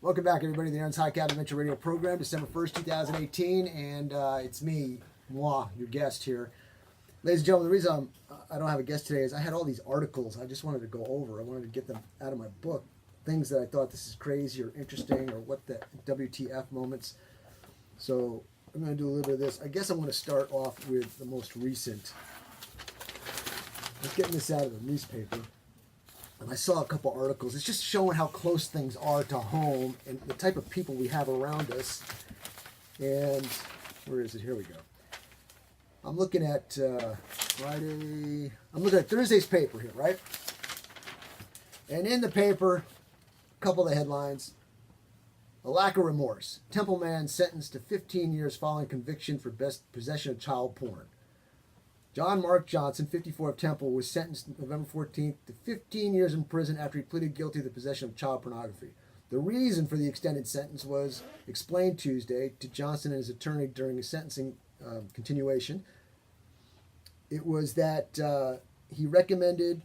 Welcome back, everybody, to the Aaron's High Cap Adventure Radio program, December 1st, 2018, and it's me, moi, your guest here. Ladies and gentlemen, the reason I don't have a guest today is I had all these articles I just wanted to go over. I wanted to get them out of my book, things that I thought this is crazy or interesting or what the WTF moments. So I'm going to do a little bit of this. I guess I'm going to start off with the most recent. Let's get this out of the newspaper. And I saw a couple articles. It's just showing how close things are to home and the type of people we have around us. And where is it? Here we go. I'm looking at Friday. I'm looking at Thursday's paper here, right? And in the paper, a couple of the headlines. A lack of remorse. Temple man sentenced to 15 years following conviction for possession of child porn. John Mark Johnson, 54 of Temple, was sentenced November 14th to 15 years in prison after he pleaded guilty to the possession of child pornography. The reason for the extended sentence was explained Tuesday to Johnson and his attorney during his sentencing continuation. It was that he recommended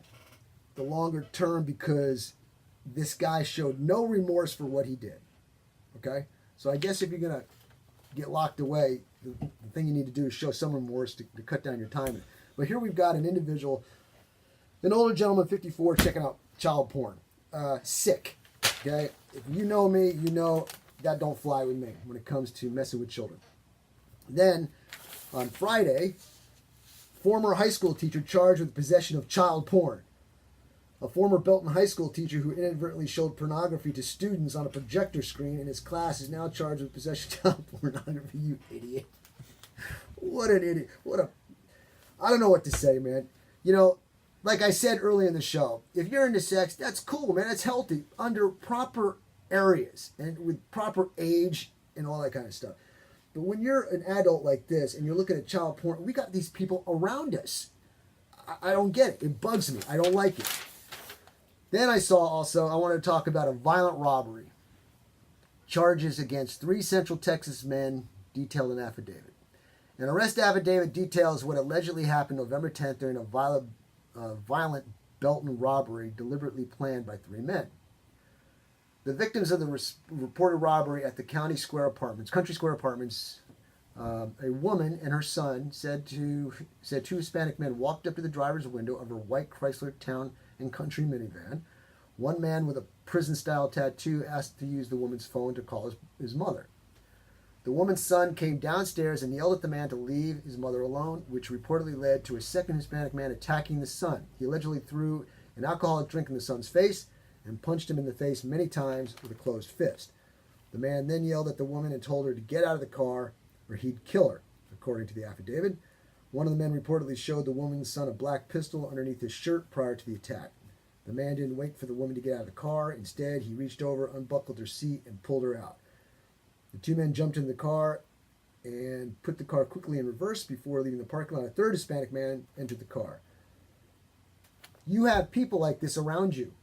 the longer term because this guy showed no remorse for what he did. Okay? So I guess if you're going to get locked away, the thing you need to do is show some remorse to cut down your time. But here we've got an individual, an older gentleman, 54, checking out child porn. Sick. Okay? If you know me, you know that don't fly with me when it comes to messing with children. Then, on Friday, former high school teacher charged with possession of child porn. A former Belton High School teacher who inadvertently showed pornography to students on a projector screen in his class is now charged with possession of child pornography, you idiot. What an idiot. I don't know what to say, man. You know, like I said earlier in the show, if you're into sex, that's cool, man. That's healthy under proper areas and with proper age and all that kind of stuff. But when you're an adult like this and you're looking at child porn, we got these people around us. I don't get it. It bugs me. I don't like it. Then I want to talk about a violent robbery. Charges against 3 Central Texas men detailed an affidavit. An arrest affidavit details what allegedly happened November 10th during a violent Belton robbery deliberately planned by 3 men. The victims of the reported robbery at the Country Square Apartments, a woman and her son said 2 Hispanic men walked up to the driver's window of her white Chrysler Town and Country minivan. One man with a prison-style tattoo asked to use the woman's phone to call his mother. The woman's son came downstairs and yelled at the man to leave his mother alone, which reportedly led to a second Hispanic man attacking the son. He allegedly threw an alcoholic drink in the son's face and punched him in the face many times with a closed fist. The man then yelled at the woman and told her to get out of the car or he'd kill her, according to the affidavit. One of the men reportedly showed the woman's son a black pistol underneath his shirt prior to the attack. The man didn't wait for the woman to get out of the car. Instead, he reached over, unbuckled her seat, and pulled her out. The 2 men jumped in the car and put the car quickly in reverse before leaving the parking lot. A third Hispanic man entered the car. You have people like this around you.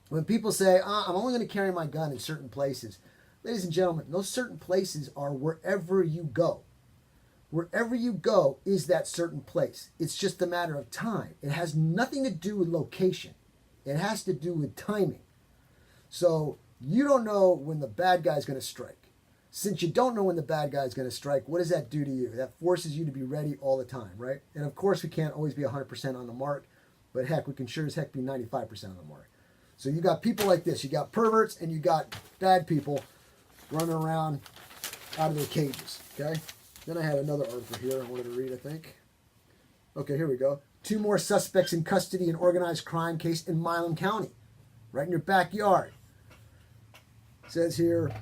When people say, I'm only going to carry my gun in certain places, ladies and gentlemen, those certain places are wherever you go. Wherever you go is that certain place. It's just a matter of time. It has nothing to do with location. It has to do with timing. So you don't know when the bad guy's going to strike. Since you don't know when the bad guy's going to strike, what does that do to you? That forces you to be ready all the time, right? And of course, we can't always be 100% on the mark, but heck, we can sure as heck be 95% on the mark. So you got people like this. You got perverts and you got bad people running around out of their cages, okay? Then I had another article here I wanted to read, I think. Okay, here we go. 2 more suspects in custody in organized crime case in Milam County, right in your backyard. It says here,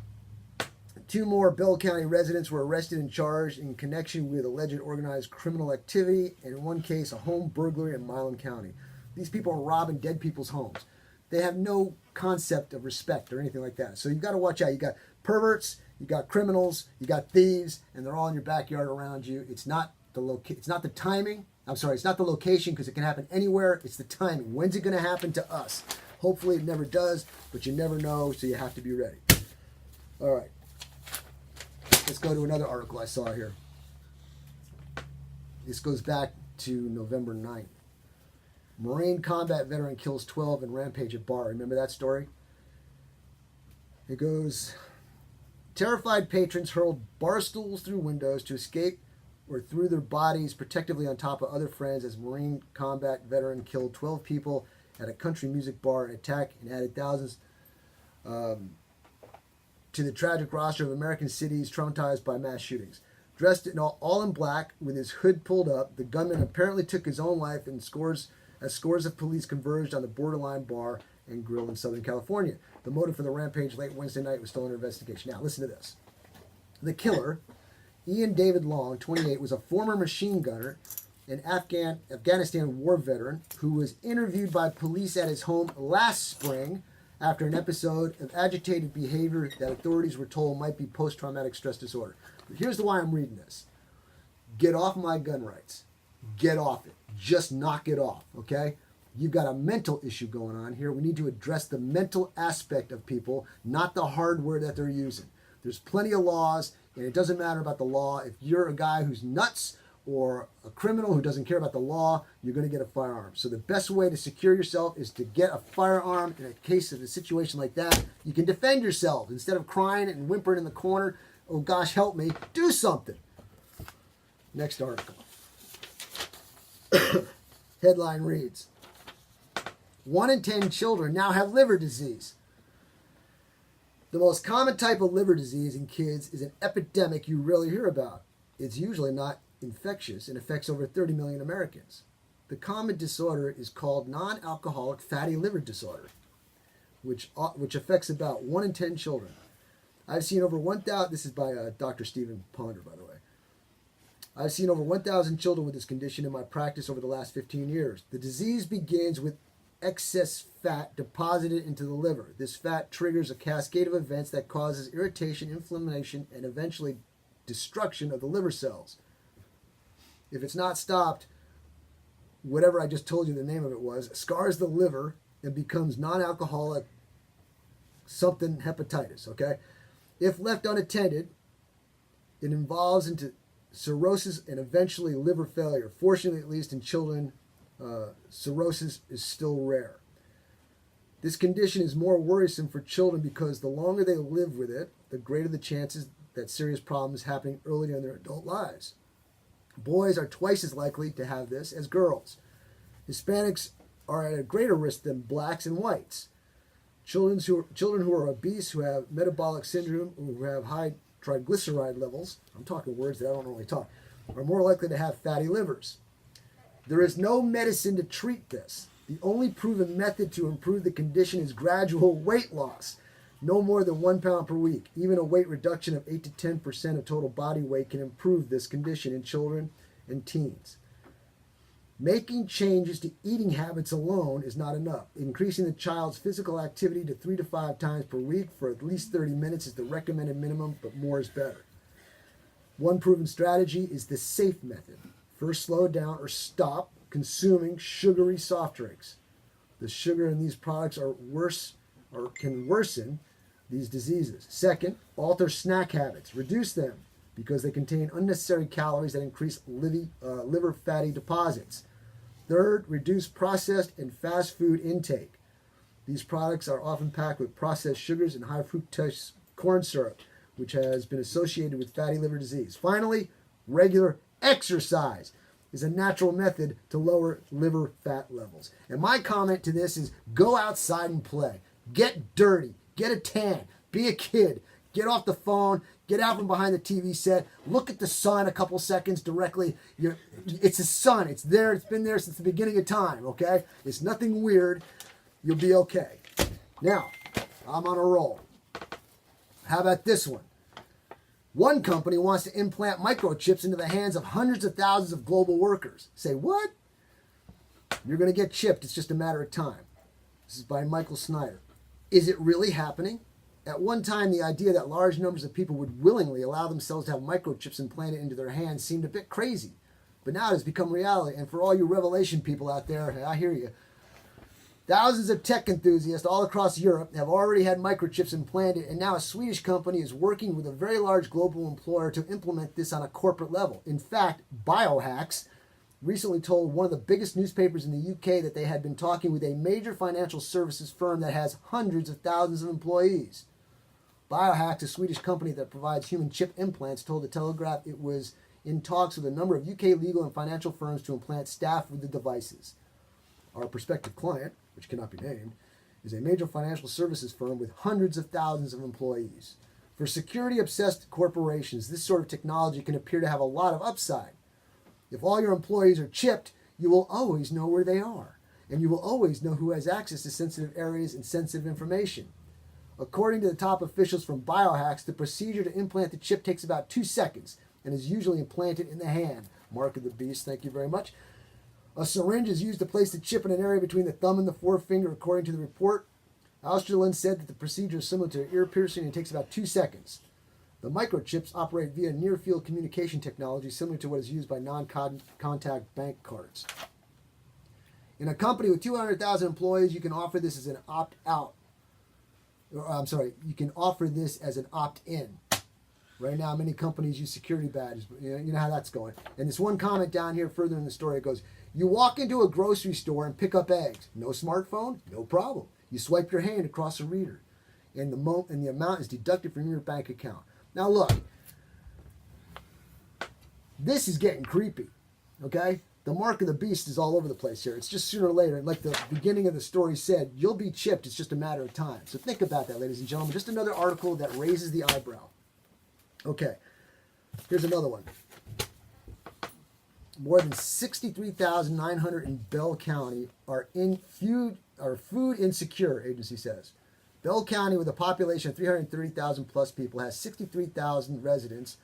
2 more Bell County residents were arrested and charged in connection with alleged organized criminal activity, and in one case, a home burglary in Milam County. These people are robbing dead people's homes. They have no concept of respect or anything like that. So you've got to watch out. You got perverts, you got criminals, you got thieves, and they're all in your backyard around you. It's not the timing. I'm sorry, it's not the location because it can happen anywhere. It's the timing. When's it going to happen to us? Hopefully it never does, but you never know, so you have to be ready. All right. Let's go to another article I saw here. This goes back to November 9th. Marine combat veteran kills 12 in rampage at bar. Remember that story? It goes, terrified patrons hurled bar stools through windows to escape or threw their bodies protectively on top of other friends as Marine combat veteran killed 12 people at a country music bar in attack and added thousands to the tragic roster of American cities traumatized by mass shootings. Dressed all in black with his hood pulled up, the gunman apparently took his own life as scores of police converged on the borderline bar and grill in Southern California. The motive for the rampage late Wednesday night was still under investigation. Now, listen to this. The killer, Ian David Long, 28, was a former machine gunner, an Afghanistan war veteran who was interviewed by police at his home last spring after an episode of agitated behavior that authorities were told might be post-traumatic stress disorder. But here's why I'm reading this. Get off my gun rights. Get off it. Just knock it off, okay? You've got a mental issue going on here. We need to address the mental aspect of people, not the hardware that they're using. There's plenty of laws, and it doesn't matter about the law. If you're a guy who's nuts or a criminal who doesn't care about the law, you're going to get a firearm. So the best way to secure yourself is to get a firearm. In a case of a situation like that, you can defend yourself. Instead of crying and whimpering in the corner, oh gosh, help me, do something. Next article. Headline reads, 1 in 10 children now have liver disease. The most common type of liver disease in kids is an epidemic you rarely hear about. It's usually not infectious and affects over 30 million Americans. The common disorder is called non-alcoholic fatty liver disorder, which affects about 1 in 10 children. I've seen over 1,000, this is by Dr. Stephen Ponder, by the way. I've seen over 1,000 children with this condition in my practice over the last 15 years. The disease begins with excess fat deposited into the liver. This fat triggers a cascade of events that causes irritation, inflammation, and eventually destruction of the liver cells. If it's not stopped, whatever I just told you the name of it was, scars the liver and becomes non-alcoholic something hepatitis, okay? If left unattended, it evolves into cirrhosis and eventually liver failure. Fortunately, at least in children, cirrhosis is still rare. This condition is more worrisome for children because the longer they live with it, the greater the chances that serious problems happening earlier in their adult lives. Boys are twice as likely to have this as girls. Hispanics are at a greater risk than blacks and whites. Children who are obese, who have metabolic syndrome, who have high triglyceride levels, I'm talking words that I don't normally talk, are more likely to have fatty livers. There is no medicine to treat this. The only proven method to improve the condition is gradual weight loss, no more than 1 pound per week. Even a weight reduction of 8 to 10% of total body weight can improve this condition in children and teens. Making changes to eating habits alone is not enough. Increasing the child's physical activity to 3 to 5 times per week for at least 30 minutes is the recommended minimum, but more is better. One proven strategy is the SAFE method. First, slow down or stop consuming sugary soft drinks. The sugar in these products can worsen these diseases. Second, alter snack habits. Reduce them because they contain unnecessary calories that increase liver fatty deposits. Third, reduce processed and fast food intake. These products are often packed with processed sugars and high fructose corn syrup, which has been associated with fatty liver disease. Finally, regular exercise is a natural method to lower liver fat levels. And my comment to this is go outside and play. Get dirty. Get a tan. Be a kid. Get off the phone. Get out from behind the TV set. Look at the sun a couple seconds directly. It's the sun. It's there. It's been there since the beginning of time, okay? It's nothing weird. You'll be okay. Now, I'm on a roll. How about this one? One company wants to implant microchips into the hands of hundreds of thousands of global workers. Say, what? You're going to get chipped. It's just a matter of time. This is by Michael Snyder. Is it really happening? At one time, the idea that large numbers of people would willingly allow themselves to have microchips implanted into their hands seemed a bit crazy. But now it has become reality. And for all you Revelation people out there, I hear you. Thousands of tech enthusiasts all across Europe have already had microchips implanted, and now a Swedish company is working with a very large global employer to implement this on a corporate level. In fact, Biohacks recently told one of the biggest newspapers in the UK that they had been talking with a major financial services firm that has hundreds of thousands of employees. Biohacks, a Swedish company that provides human chip implants, told the Telegraph it was in talks with a number of UK legal and financial firms to implant staff with the devices. Our prospective client, which cannot be named, is a major financial services firm with hundreds of thousands of employees. For security-obsessed corporations, this sort of technology can appear to have a lot of upside. If all your employees are chipped, you will always know where they are, and you will always know who has access to sensitive areas and sensitive information. According to the top officials from Biohacks, the procedure to implant the chip takes about 2 seconds and is usually implanted in the hand. Mark of the beast, thank you very much. A syringe is used to place the chip in an area between the thumb and the forefinger, according to the report. Austerlund said that the procedure is similar to ear piercing and takes about 2 seconds. The microchips operate via near-field communication technology similar to what is used by non-contact bank cards. In a company with 200,000 employees, you can offer this as an opt-out. You can offer this as an opt-in. Right now, many companies use security badges, but you know how that's going. And this one comment down here further in the story, it goes, you walk into a grocery store and pick up eggs. No smartphone? No problem. You swipe your hand across a reader, and the amount is deducted from your bank account. Now look, this is getting creepy, okay? The mark of the beast is all over the place here. It's just sooner or later, like the beginning of the story said, you'll be chipped. It's just a matter of time. So think about that, ladies and gentlemen. Just another article that raises the eyebrow. Okay, here's another one. More than 63,900 in Bell County are food insecure, agency says. Bell County, with a population of 330,000 plus people, has 63,000 residents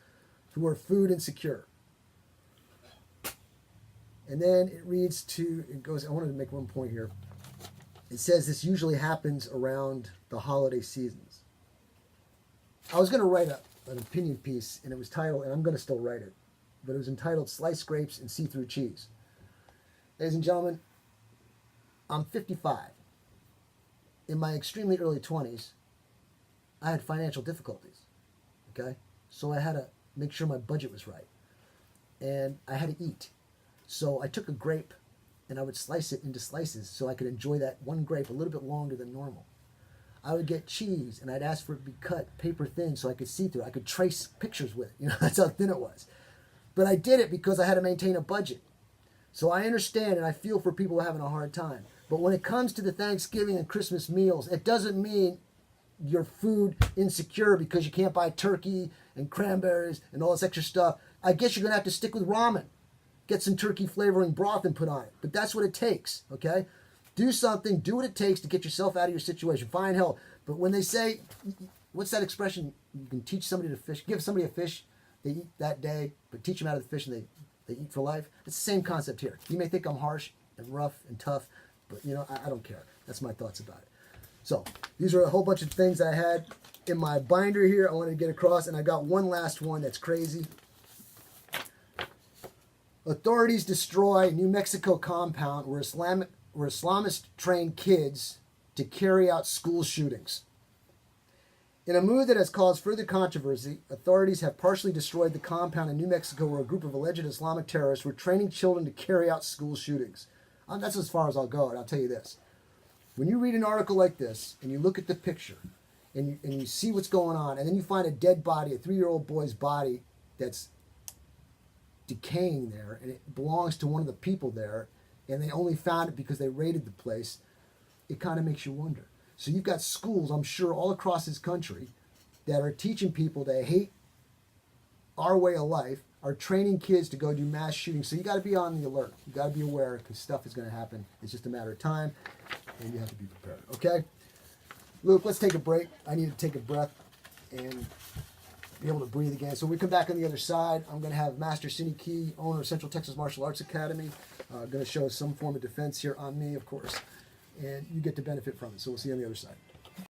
who are food insecure. And then it goes, I wanted to make one point here. It says this usually happens around the holiday seasons. I was going to write an opinion piece, and it was titled, and I'm going to still write it, but it was entitled Sliced Grapes and See-Through Cheese. Ladies and gentlemen, I'm 55. In my extremely early 20s, I had financial difficulties, okay? So I had to make sure my budget was right. And I had to eat. So I took a grape and I would slice it into slices so I could enjoy that one grape a little bit longer than normal. I would get cheese and I'd ask for it to be cut paper thin so I could see through it. I could trace pictures with it. You know, that's how thin it was. But I did it because I had to maintain a budget. So I understand and I feel for people having a hard time. But when it comes to the Thanksgiving and Christmas meals, it doesn't mean you're food insecure because you can't buy turkey and cranberries and all this extra stuff. I guess you're going to have to stick with ramen. Get some turkey flavoring broth and put on it. But that's what it takes, okay? Do something, do what it takes to get yourself out of your situation. Find help. But when they say, what's that expression? You can teach somebody to fish. Give somebody a fish, they eat that day, but teach them how to fish and they eat for life. It's the same concept here. You may think I'm harsh and rough and tough, but you know, I don't care. That's my thoughts about it. So these are a whole bunch of things I had in my binder here I wanted to get across, and I got one last one that's crazy. Authorities destroy New Mexico compound where Islamists train kids to carry out school shootings. In a move that has caused further controversy, authorities have partially destroyed the compound in New Mexico where a group of alleged Islamic terrorists were training children to carry out school shootings. That's as far as I'll go, and I'll tell you this. When you read an article like this, and you look at the picture, and you see what's going on, and then you find a dead body, a 3-year-old boy's body that's decaying there, and it belongs to one of the people there, and they only found it because they raided the place, it kind of makes you wonder. So you've got schools, I'm sure, all across this country that are teaching people to hate our way of life, are training kids to go do mass shootings. So you got to be on the alert. You got to be aware because stuff is going to happen. It's just a matter of time, and you have to be prepared. Okay, Luke, let's take a break. I need to take a breath and be able to breathe again. So when we come back on the other side, I'm going to have Master Cindy Key, owner of Central Texas Martial Arts Academy, going to show us some form of defense here on me, of course, and you get to benefit from it. So we'll see you on the other side.